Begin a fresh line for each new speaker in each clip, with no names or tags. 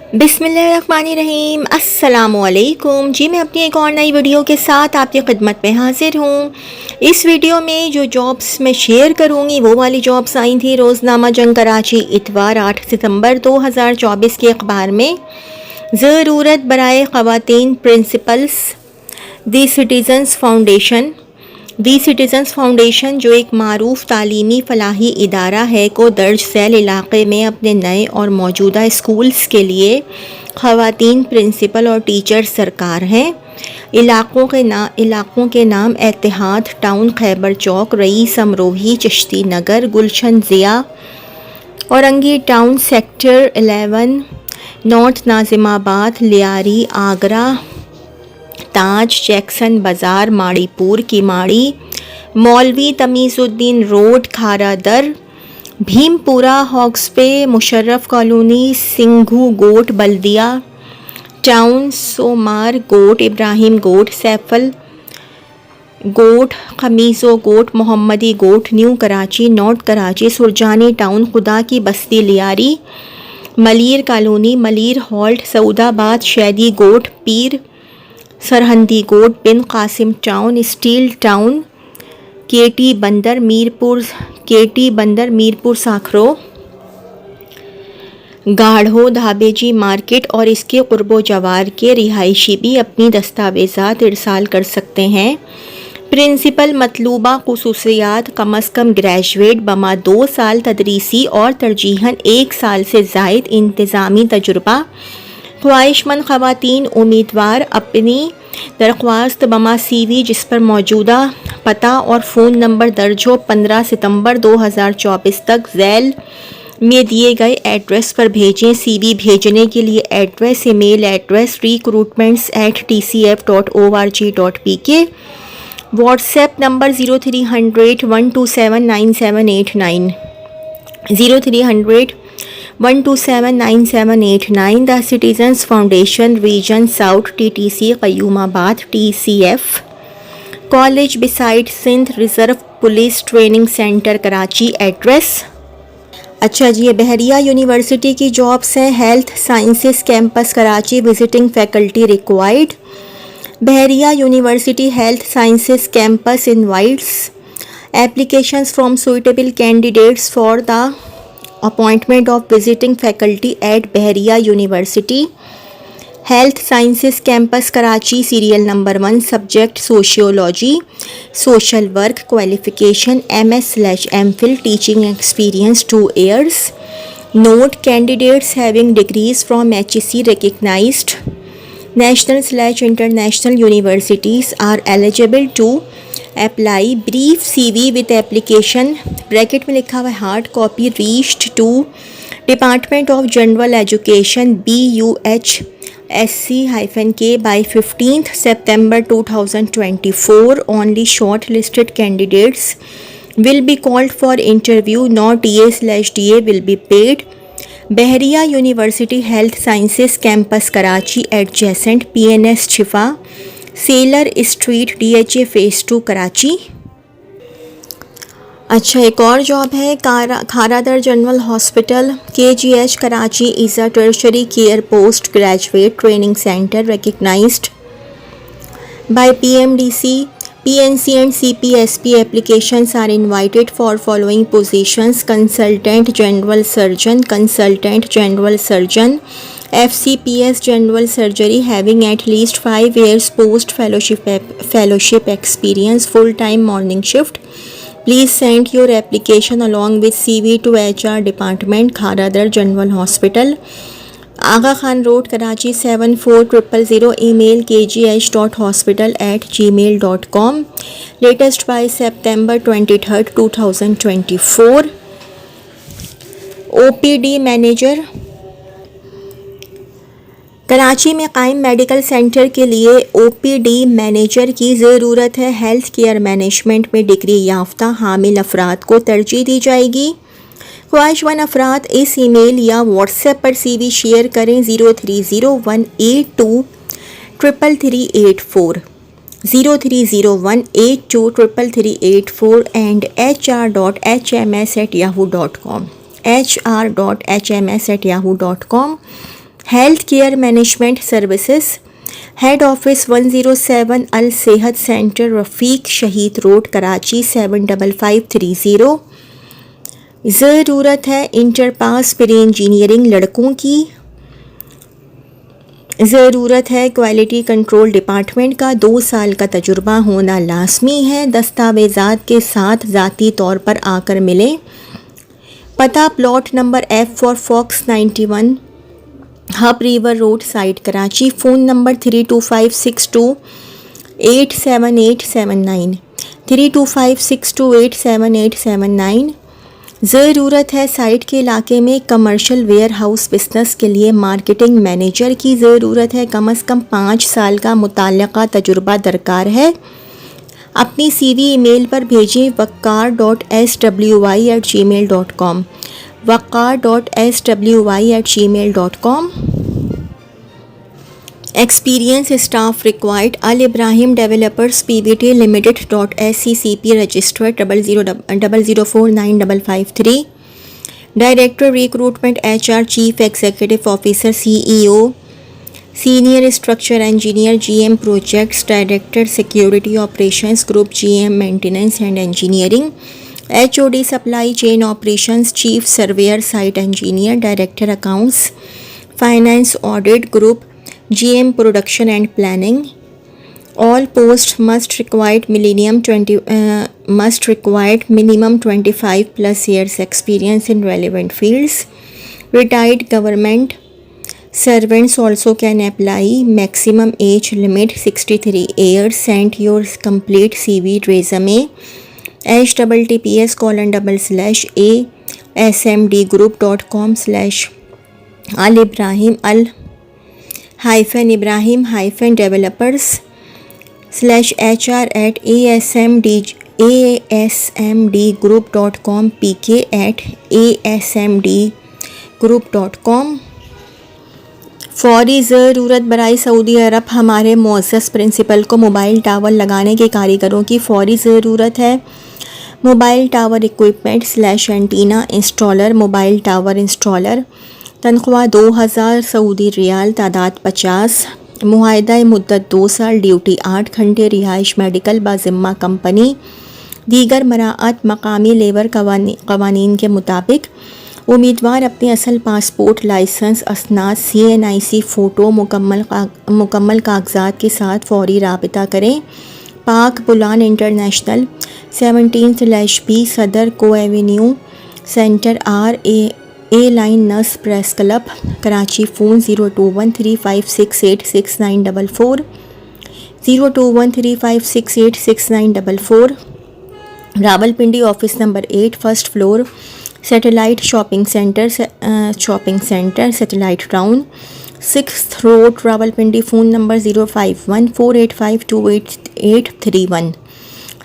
बिस्मिल्लाहिर्रहमानिर्रहीम अस्सलामुअलैकुम जी। मैं अपनी एक और नई वीडियो के साथ आपकी खिदमत में हाजिर हूँ। इस वीडियो में जो जॉब्स मैं शेयर करूँगी वो वाली जॉब्स आई थी रोज़नामा जंग कराची इतवार 8 सितंबर 2024 के अखबार में। ज़रूरत बराए ख़वातीन प्रिंसिपल्स दी सिटीज़न्स फाउंडेशन जो एक मारूफ तालीमी फलाही इदारा है को दर्ज झैल इलाक़े में अपने नए और मौजूदा स्कूल्स के लिए ख़वातीन प्रिंसिपल और टीचर सरकार हैं। इलाक़ों के नाम Ittehad town, Khyber Chowk, Rais Amrohi, Chishti Nagar, Gulshan Zia, Orangi town, sector 11, north Nazimabad, Lyari, Agra, Taj, Jackson Bazaar, Maripur, Kemari, Maulvi Tamizuddin road, Khara Dar, Bhimpura, Hawkes Bay, Musharraf colony, Singhu Goth, Baldia town, Somar Goth, Ibrahim Goth, Saifal Goth, Khamiso Goth, Mohammadi Goth, new Karachi, north Karachi, Surjani town, Khuda ki Basti, Lyari, Malir colony, Malir halt, Saudabad, Shidi Goth, Pir Sarhandi गोट, बिन कासिम टाउन, स्टील टाउन, केटी बंदर, मीरपुर साखरो, गाढ़ो, धाबेजी मार्केट और इसके कुर्बो जवार के रिहायशी भी अपनी दस्तावेज़ात इरसाल कर सकते हैं। प्रिंसिपल मतलूबा खुसूसियात कम अज़ कम ग्रेजुएट बमा 2 साल तदरीसी और तरजीहन 1 साल से ज़ायद इंतज़ामी तजुर्बा। ख्वाहिशमंद ख़वातीन उम्मीदवार अपनी दरख्वास्त बमा CV जिस पर मौजूदा पता और फ़ोन नंबर दर्ज हो 15 सितंबर 2024 तक झैल में दिए गए एड्रेस पर भेजें। CV भेजने के लिए address, email address recruitments@tcf.org.pk, WhatsApp number 0300 127 9789 0300 1279789। The citizens foundation region south TTC Qayyumabad TCF college beside Sindh reserve police training centre Karachi address. अच्छा जी, ये बहरिया यूनिवर्सिटी की जॉब्स हैं। Health sciences campus Karachi, visiting faculty required. Bahria university health sciences campus invites applications from suitable candidates for the appointment of visiting faculty at Bahria university health sciences campus Karachi, serial number 1, subject sociology, social work, qualification MS/MPhil, teaching experience 2 years। Note, candidates having degrees from HEC recognized national/international universities are eligible to apply. Brief CV with application bracket में लिखा हुआ है hard copy reached to department of general education BUH/SC-K by 15th September 2024। Only short listed candidates will be called for interview. No TA/DA will be paid. Bahria university health sciences campus Karachi adjacent PNS Shifa, sailor street, DHA phase 2 Karachi. अच्छा, एक और job है Kharadar general hospital KGH Karachi is a tertiary care post graduate training centre recognised by PMDC, PNC and CPSP। applications are invited for following positions: consultant general surgeon, FCPS general surgery having at least 5 years post fellowship experience, full time morning shift। Please send your application along with CV to HR department, Kharadar General Hospital, Aga Khan Road, Karachi 74000। email kgh.hospital@gmail.com। latest by September 23rd 2024। OPD manager Karachi में कायम medical centre के लिए OPD manager की ज़रूरत है। Health care management में degree याफ्ता हामिल अफराद को तरजीह दी जाएगी। ख्वाहिशमंद अफराद इस ईमेल या व्हाट्सएप पर CV शेयर करें 0301823384 0301823384 and hr.hms@yahoo.com health care management services, head office 107 अल सेहत सेंटर, रफ़ीक शहीद रोड, कराची 75530। ज़रूरत है इंटर पास प्री इंजीनियरिंग लड़कों की। ज़रूरत है क्वालिटी कंट्रोल डिपार्टमेंट का 2 साल का तजुर्बा होना लाजमी है। दस्तावेज़ात के साथ ज़ाती तौर पर आकर मिलें। पता plot number F for fox 91 hub river road side Karachi. Phone number 3256287879 3256287879। ज़रूरत है साइट के इलाके में कमर्शियल वेयर हाउस बिजनेस के लिए मार्केटिंग मैनेजर की ज़रूरत है। कम से कम 5 साल का मुताल्लिका तजुर्बा दरकार है। अपनी CV ईमेल पर भेजें waqar.swi@gmail.com waqar.swi@gmail.com। Experience staff required. Al Ibrahim developers PVT limited .SCCP registered 00495553। Director recruitment HR chief executive officer CEO senior structure engineer GM projects director security operations group GM maintenance and engineering HOD supply chain operations chief surveyor site engineer director accounts finance audit group GM production and planning. All post must required minimum 25+ years experience in relevant fields. Retired government servants also can apply. Maximum age limit 63 years. Send your complete CV resume https://alibrahim-ibrahim-hr@asmdgroup.com pk@asmdgroup.com। फौरी ज़रूरत बराए Saudi अरब हमारे मुअज़्ज़ज़ principal को mobile tower लगाने के कारीगरों की फौरी ज़रूरत है। Mobile tower equipment /antenna installer, mobile tower installer. तनख्वाह 2000 सऊदी रियाल, तादाद 50। मुआहदा मुद्दत 2 साल, ड्यूटी 8 घंटे, रिहाइश मेडिकल बाज़िम्मा कंपनी। दीगर मराअत मकामी लेबर कवानीन के मुताबिक। उम्मीदवार अपने असल पासपोर्ट, लाइसेंस, असनाद, CNIC फ़ोटो, मुकम्मल कागजात के साथ फौरी राबिता करें। पाक बुलान इंटरनेशनल 17/B सदर को एवेन्यू सेंटर RA लाइन नर्स press club Karachi. Phone 021356866944 021356866944। Rawalpindi office number 8 first floor satellite shopping centre satellite town 6th road Rawalpindi. Phone number 0514852831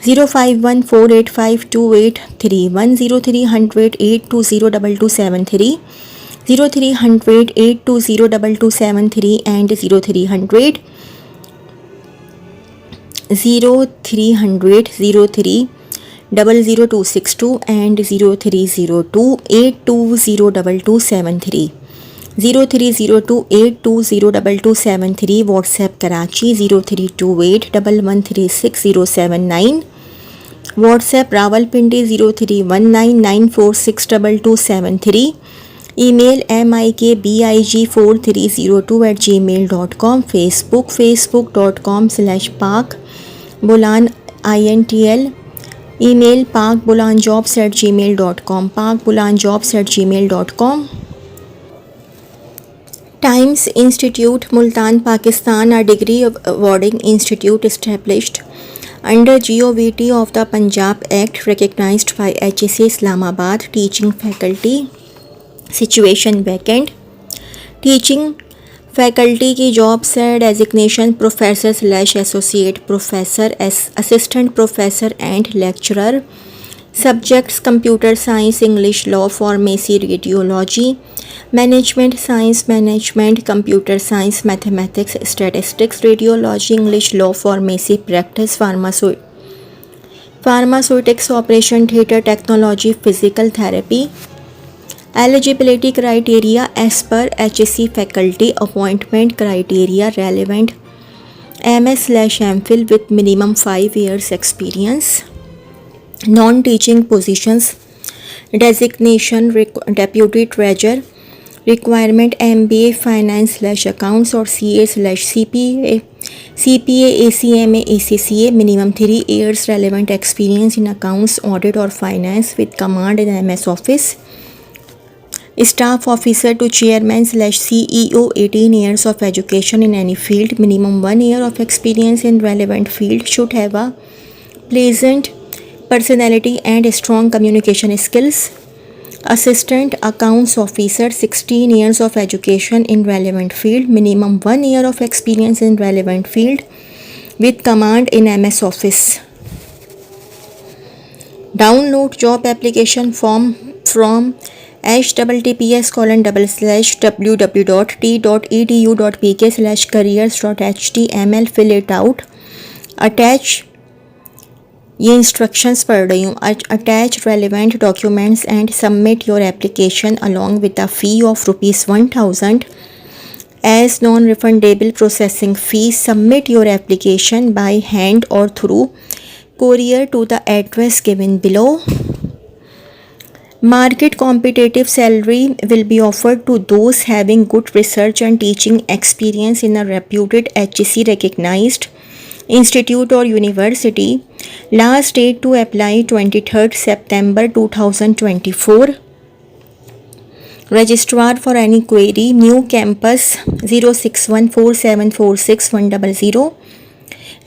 0514852831 0300820273 0300820273 and 0300 0300262 and 0302820273 0302820273। WhatsApp Karachi 0328113679। WhatsApp Rawalpindi 031994622273। Email mikbig4302@gmail.com। Facebook facebook.com/पाक Bulan INTL। Email pakbulanjobs@gmail.com pakbulanjobs@gmail.com। Times Institute Multan Pakistan a degree awarding institute established under GOVT of the Punjab Act recognized by HSC Islamabad। teaching faculty situation vacant। Teaching faculty की jobs है। Designation professor associate professor, assistant professor and lecturer. Subjects computer science, English, law, pharmacy, radiology, management science, management, computer science, mathematics, statistics, radiology, English, law, pharmacy, practice, pharmaceutics, operation theatre technology, physical therapy. Eligibility criteria as per HSC faculty appointment criteria relevant MS/MPhil with minimum 5 years experience. Non-teaching positions designation deputy treasurer requirement MBA finance/accounts or CA/CPA ACMA ACCA minimum 3 years relevant experience in accounts audit or finance with command in MS office. Staff officer to chairman/CEO 18 years of education in any field, minimum 1 year of experience in relevant field, should have a pleasant personality and strong communication skills. Assistant accounts officer 16 years of education in relevant field, minimum 1 year of experience in relevant field with command in MS office. Download job application form from https://www.t.edu.pk/careers.html. fill it out. Attach ये instructions पढ़ रही हूँ. Attach relevant documents and submit your application along with the fee of ₹1000 as non-refundable processing fee. Submit your application by hand or through courier to the address given below. Market competitive salary will be offered to those having good research and teaching experience in a reputed HEC recognized institute or university. Last date to apply 23rd September 2024. Registrar for any query New Campus 06147461000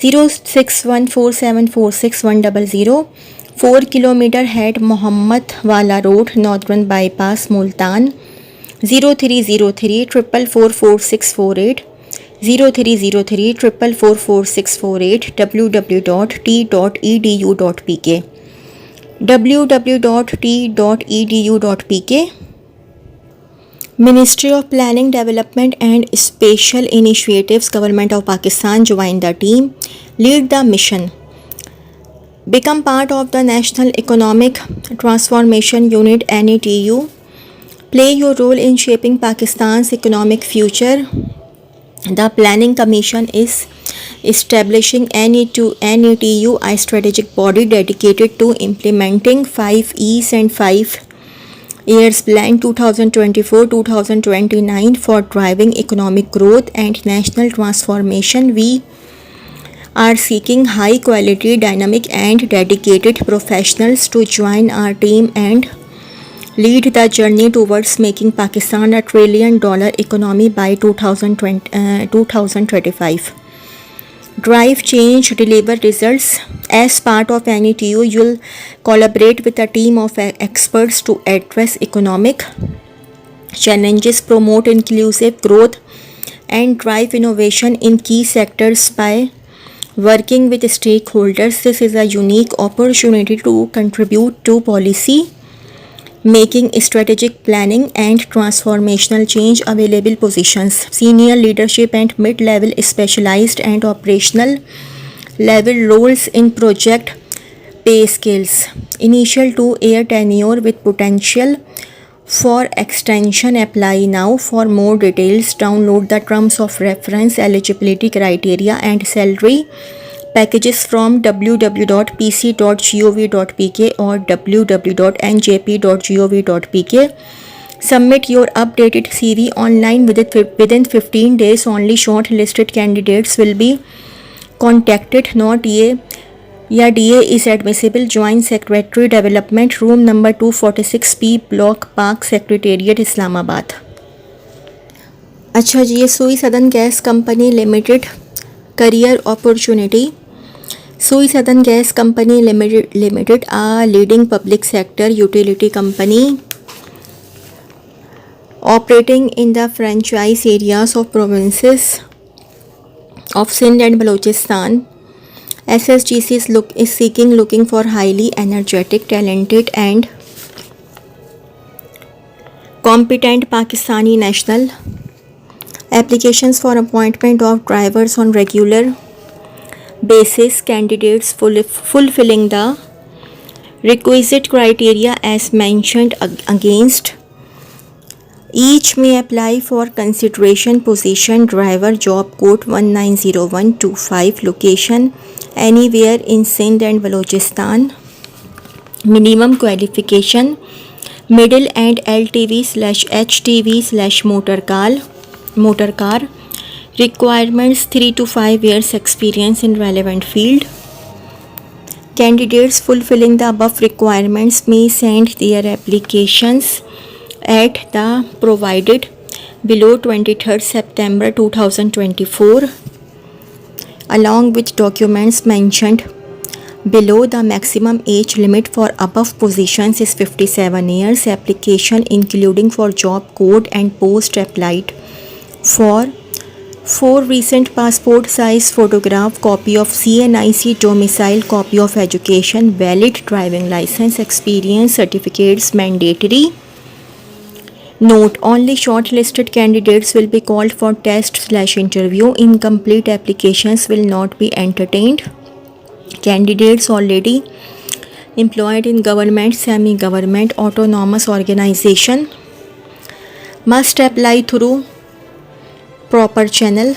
06147461000 4 kilometre head Mohammad वाला road northern bypass Multan 0303 044648 www.t.edu.pk www.t.edu.pk. Ministry of Planning, Development and Special Initiatives, Government of Pakistan. Join the team. Lead the mission. Become part of the National Economic Transformation Unit NETU. Play your role in shaping Pakistan's economic future. The Planning Commission is establishing NETU, a strategic body dedicated to implementing 5 E's and 5 Years Plan 2024-2029 for driving economic growth and national transformation. We are seeking high quality, dynamic and dedicated professionals to join our team and lead the journey towards making Pakistan a $1 trillion economy by 2035. Drive change, deliver results. As part of NETU, you'll collaborate with a team of experts to address economic challenges, promote inclusive growth, and drive innovation in key sectors by working with stakeholders. This is a unique opportunity to contribute to policy making, strategic planning and transformational change. Available positions: senior leadership and mid-level, specialized and operational level roles in project pay scales. Initial 2-year tenure with potential for extension. Apply now. For more details, download the terms of reference, eligibility criteria and salary packages from www.pc.gov.pk or www.njp.gov.pk. Submit your updated CV online within 15 days. Only shortlisted candidates will be contacted. Not DA या DA is admissible. Join Secretary Development, room number 246 P, Block Park, Secretariat, Islamabad. अच्छा जी, ये सुई सदन gas company limited career opportunity. Sui Southern Gas Company Limited, a leading public sector utility company operating in the franchise areas of provinces of Sindh and Balochistan. SSGC is looking for highly energetic, talented and competent Pakistani national. Applications for appointment of drivers on regular basis. Candidates fulfilling the requisite criteria as mentioned against Each may apply for consideration position driver job code 190125 location anywhere in Sindh and Balochistan. Minimum qualification middle and LTV/HTV/motor car. Requirements 3 to 5 years experience in relevant field. Candidates fulfilling the above requirements may send their applications at the provided below 23rd September 2024 along with documents mentioned below. The maximum age limit for above positions is 57 years. Application including for job code and post applied for 4 recent passport size photograph, copy of CNIC domicile, copy of education, valid driving license, experience certificates mandatory. Note: only shortlisted candidates will be called for test/interview. Incomplete applications will not be entertained. Candidates already employed in government, semi-government, autonomous organization must apply through proper channel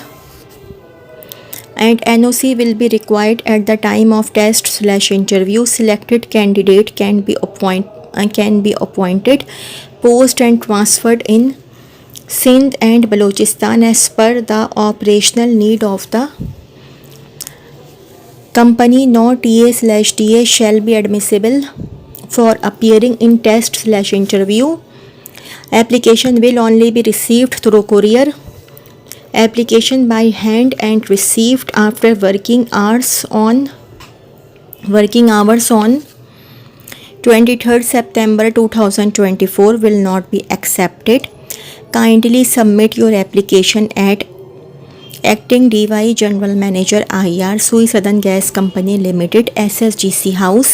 and NOC will be required at the time of test/interview. Selected candidate can be appointed, post and transferred in Sindh and Balochistan as per the operational need of the company. No TA/TA shall be admissible for appearing in test/interview. Application will only be received through courier. Application by hand and received after working hours on 23rd September 2024 will not be accepted. Kindly submit your application at Acting DY General Manager IR, Sui Southern Gas Company Limited, SSGC House,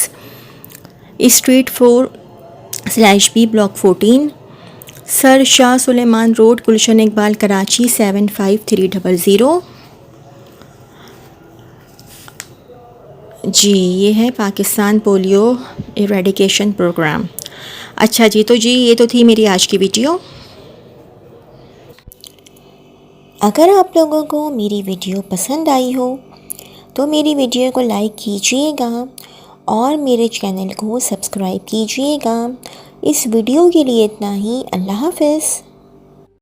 Street 4/B, Block 14, Sir Shah Sulaiman road, Gulshan Iqbal, Karachi 75300। जी ये है Pakistan polio eradication programme. अच्छा जी, तो जी ये तो थी मेरी आज की वीडियो।
अगर आप लोगों को मेरी वीडियो पसंद आई हो तो मेरी वीडियो को लाइक कीजिएगा और मेरे चैनल को सब्सक्राइब कीजिएगा। इस वीडियो के लिए इतना ही। अल्लाह हाफ़िज़।